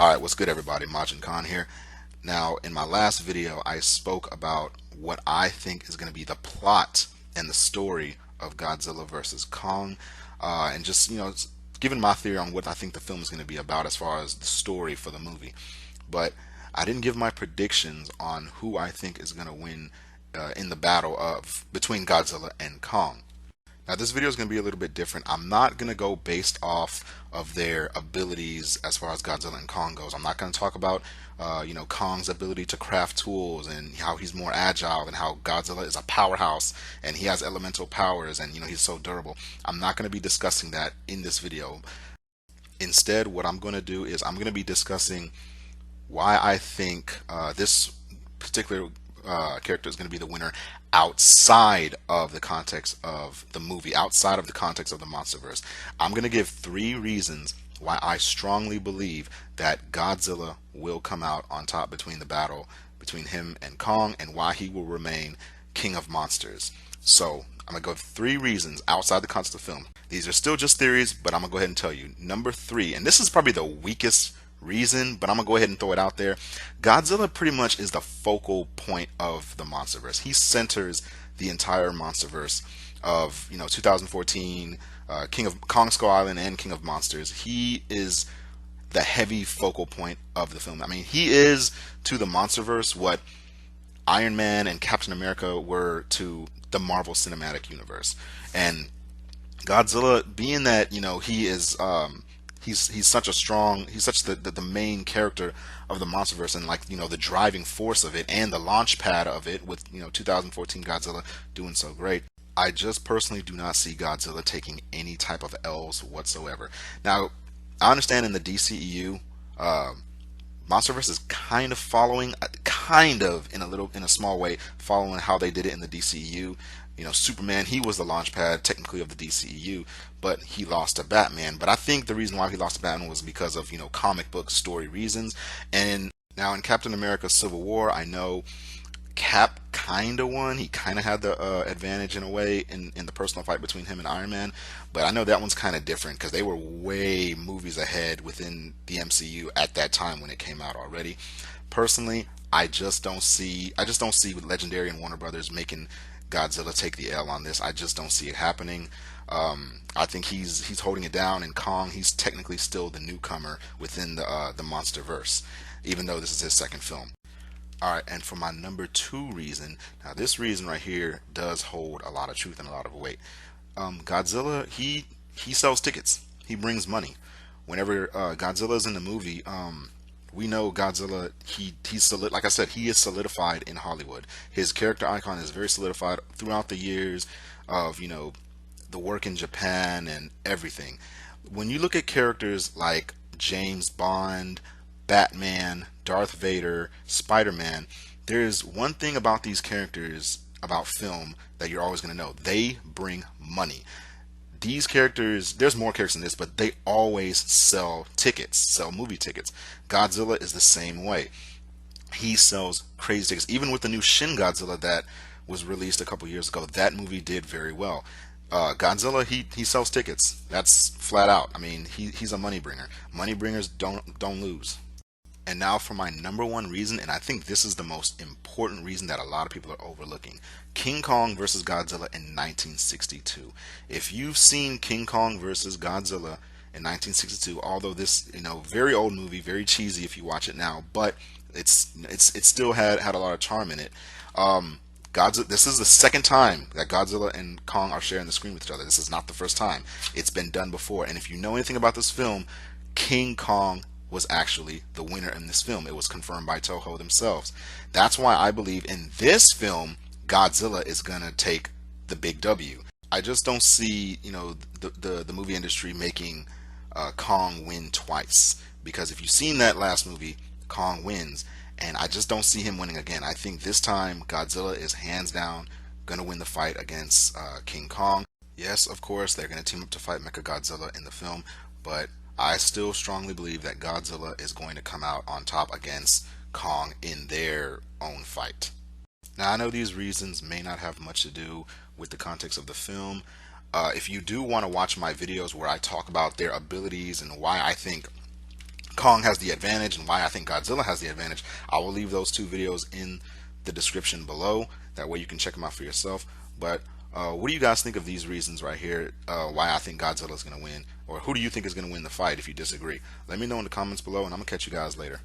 Alright, what's good everybody? Majin here. Now, in my last video, I spoke about what I think is going to be the plot and the story of Godzilla versus Kong, and just, giving my theory on what I think the film is going to be about as far as the story for the movie. But I didn't give my predictions on who I think is going to win in the battle of between Godzilla and Kong. Now, this video is going to be a little bit different. I'm not going to go based off of their abilities as far as Godzilla and Kong goes. I'm not going to talk about, Kong's ability to craft tools and how he's more agile and how Godzilla is a powerhouse and he has elemental powers and, he's so durable. I'm not going to be discussing that in this video. Instead, what I'm going to do is I'm going to be discussing why I think this particular character is going to be the winner outside of the context of the movie, outside of the context of the MonsterVerse. I'm going to give 3 reasons why I strongly believe that Godzilla will come out on top between the battle between him and Kong, and why he will remain king of monsters. So I'm going to go 3 reasons outside the context of the film. These are still just theories, but I'm going to go ahead and tell you. Number 3, and this is probably the weakest reason, but I'm gonna go ahead and throw it out there. Godzilla pretty much is the focal point of the MonsterVerse. He centers the entire MonsterVerse of 2014, King of Kong Skull Island and King of Monsters. He is the heavy focal point of the film. I mean, he is to the MonsterVerse what Iron Man and Captain America were to the Marvel Cinematic Universe. And Godzilla, being that he is he's such a strong, he's such the main character of the MonsterVerse, and the driving force of it and the launch pad of it, with 2014 Godzilla doing so great. I just personally do not see Godzilla taking any type of L's whatsoever. Now, I understand in the DCEU, MonsterVerse is kind of following, in a small way, following how they did it in the DCEU. Superman, he was the launch pad technically of the DCEU, but he lost to Batman. But I think the reason why he lost to Batman was because of, comic book story reasons. And now in Captain America Civil War, I know Cap kind of won. He kind of had the advantage in a way in the personal fight between him and Iron Man. But I know that one's kind of different because they were way movies ahead within the MCU at that time when it came out already. Personally, I just don't see Legendary and Warner Brothers making Godzilla take the L on this. I just don't see it happening. I think he's holding it down, and Kong, he's technically still the newcomer within the MonsterVerse, even though this is his second film. All right, and for my number 2 reason, now this reason right here does hold a lot of truth and a lot of weight. Godzilla, he sells tickets. He brings money. Whenever Godzilla's in the movie, we know Godzilla, like I said, he is solidified in Hollywood. His character icon is very solidified throughout the years of, the work in Japan and everything. When you look at characters like James Bond, Batman, Darth Vader, Spider-Man, there's one thing about these characters, about film, that you're always going to know. They bring money. These characters, there's more characters in this, but they always sell tickets, sell movie tickets. Godzilla is the same way. He sells crazy tickets. Even with the new Shin Godzilla that was released a couple years ago, that movie did very well. Godzilla, he sells tickets. That's flat out. I mean, he's a money bringer. Money bringers don't lose. And now for my number 1 reason, and I think this is the most important reason that a lot of people are overlooking. King Kong versus Godzilla in 1962. If you've seen King Kong versus Godzilla in 1962, although this, very old movie, very cheesy if you watch it now, but it still had a lot of charm in it. Godzilla, this is the second time that Godzilla and Kong are sharing the screen with each other. This is not the first time. It's been done before. And if you know anything about this film, King Kong was actually the winner in this film. It was confirmed by Toho themselves. That's why I believe in this film, Godzilla is going to take the big W. I just don't see, the movie industry making Kong win twice. Because if you've seen that last movie, Kong wins. And I just don't see him winning again. I think this time Godzilla is hands down going to win the fight against King Kong. Yes, of course, they're going to team up to fight Mechagodzilla in the film, but I still strongly believe that Godzilla is going to come out on top against Kong in their own fight. Now, I know these reasons may not have much to do with the context of the film. If you do want to watch my videos where I talk about their abilities and why I think Kong has the advantage and why I think Godzilla has the advantage, I will leave those two videos in the description below. That way you can check them out for yourself. But what do you guys think of these reasons right here? Why I think Godzilla is going to win, or who do you think is going to win the fight? If you disagree, let me know in the comments below, and I'm gonna catch you guys later.